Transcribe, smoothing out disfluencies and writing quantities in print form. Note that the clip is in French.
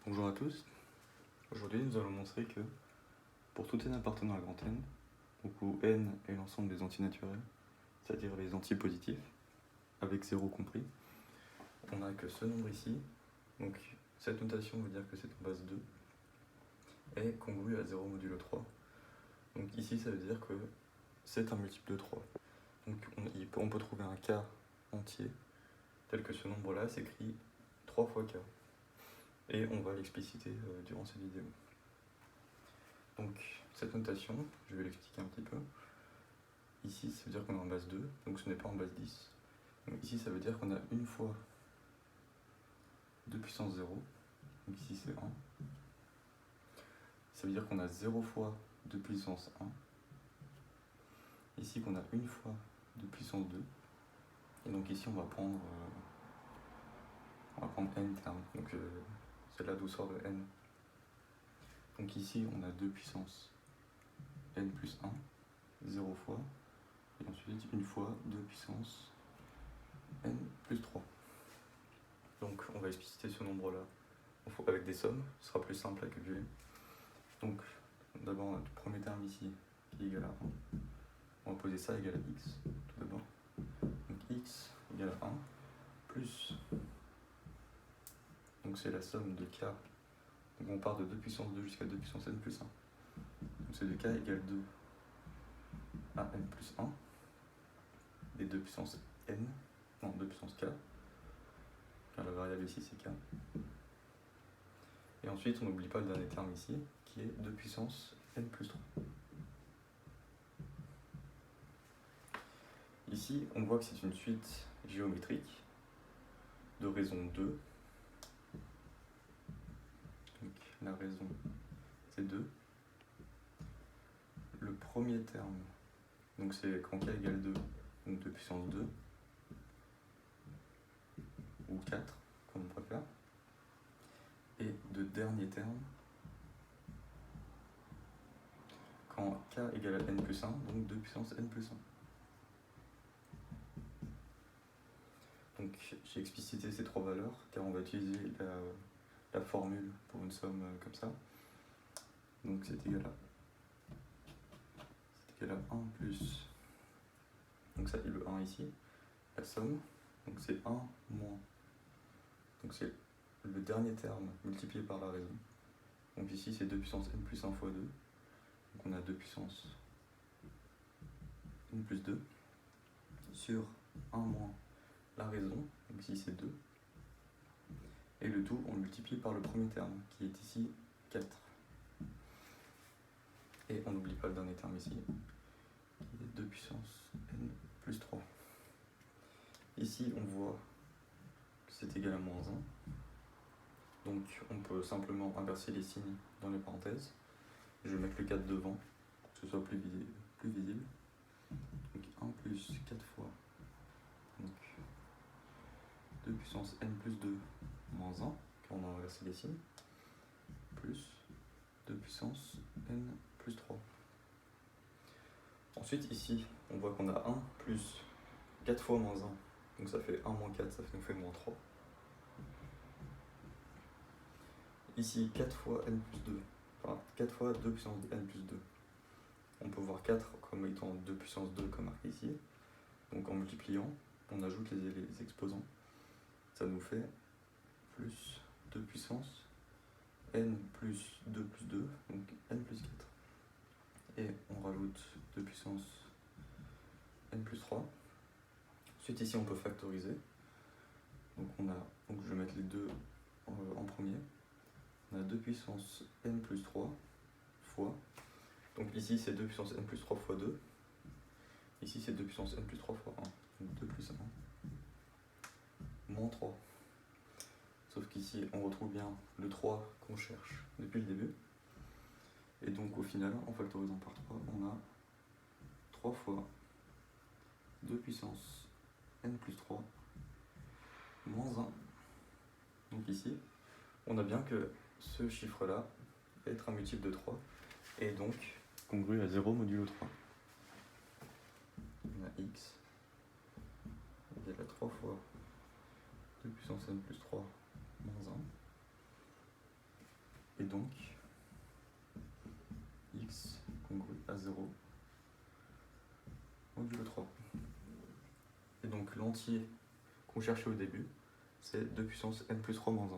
Bonjour à tous, aujourd'hui nous allons montrer que pour tout n appartenant à grand N, donc où n est l'ensemble des antinaturels, c'est-à-dire les antipositifs, avec 0 compris, on n'a que ce nombre ici, donc cette notation veut dire que c'est en base 2, est congrue à 0 modulo 3. Donc ici ça veut dire que c'est un multiple de 3. Donc on peut trouver un k entier, tel que ce nombre-là s'écrit 3 fois k. Et on va l'expliciter durant cette vidéo. Donc cette notation, je vais l'expliquer un petit peu. Ici, ça veut dire qu'on est en base 2, donc ce n'est pas en base 10. Donc ici, ça veut dire qu'on a une fois 2 puissance 0, donc ici c'est 1. Ça veut dire qu'on a 0 fois 2 puissance 1. Ici qu'on a une fois 2 puissance 2. Et donc ici, on va prendre n termes, donc c'est là d'où sort le n. Donc ici, on a 2 puissance n plus 1, 0 fois, et ensuite une fois 2 puissance n plus 3. Donc on va expliciter ce nombre-là avec des sommes, ce sera plus simple à calculer. Donc d'abord on a le premier terme ici qui est égal à 1. On va poser ça égal à x tout d'abord. Donc x égale à 1 plus, donc c'est la somme de k, donc on part de 2 puissance 2 jusqu'à 2 puissance n plus 1. Donc c'est de k égale 2 à n plus 1, des 2 puissance n, non 2 puissance k, car la variable ici c'est k. Et ensuite on n'oublie pas le dernier terme ici, qui est 2 puissance n plus 3. Ici, on voit que c'est une suite géométrique de raison 2. Donc la raison, c'est 2. Le premier terme, donc c'est quand k égale 2, donc 2 puissance 2, ou 4, comme on préfère. Et de dernier terme, quand k égale à n plus 1, donc 2 puissance n plus 1. Donc j'ai explicité ces trois valeurs, car on va utiliser la formule pour une somme comme ça. Donc c'est égal à 1 plus, donc ça est le 1 ici, la somme, donc c'est 1 moins, donc c'est le dernier terme multiplié par la raison. Donc ici c'est 2 puissance n plus 1 fois 2, donc on a 2 puissance n plus 2, sur 1 moins la raison, donc ici c'est 2, et le tout on le multiplie par le premier terme, qui est ici 4. Et on n'oublie pas le dernier terme ici, qui est 2 puissance n plus 3. Ici on voit que c'est égal à moins 1, donc on peut simplement inverser les signes dans les parenthèses. Je vais mettre le 4 devant, pour que ce soit plus visible. Donc 1 plus 4 fois, donc 2 puissance n plus 2 moins 1, car on a inversé les signes, plus 2 puissance n plus 3. Ensuite ici, on voit qu'on a 1 plus 4 fois moins 1, donc ça fait 1 moins 4, ça nous fait moins 3. Ici 4 fois n plus 2, enfin 4 fois 2 puissance n plus 2. On peut voir 4 comme étant 2 puissance 2 comme marqué ici. Donc en multipliant, on ajoute les exposants. Ça nous fait plus 2 puissance n plus 2 plus 2, donc n plus 4. Et on rajoute 2 puissance n plus 3. Ensuite ici on peut factoriser. Donc je vais mettre les deux en premier. On a 2 puissance n plus 3 fois. Donc ici c'est 2 puissance n plus 3 fois 2. Ici c'est 2 puissance n plus 3 fois 1. Donc 2 plus 1. Moins 3. Sauf qu'ici on retrouve bien le 3 qu'on cherche depuis le début. Et donc au final, en factorisant par 3, on a 3 fois 2 puissance n plus 3 moins 1. Donc ici, on a bien que ce chiffre-là va être un multiple de 3, et donc congru à 0 modulo 3. On a x égale à 3 fois 2 puissance n plus 3 moins à 0 modulo 3. Et donc l'entier qu'on cherchait au début, c'est 2 puissance n plus 3 moins 1.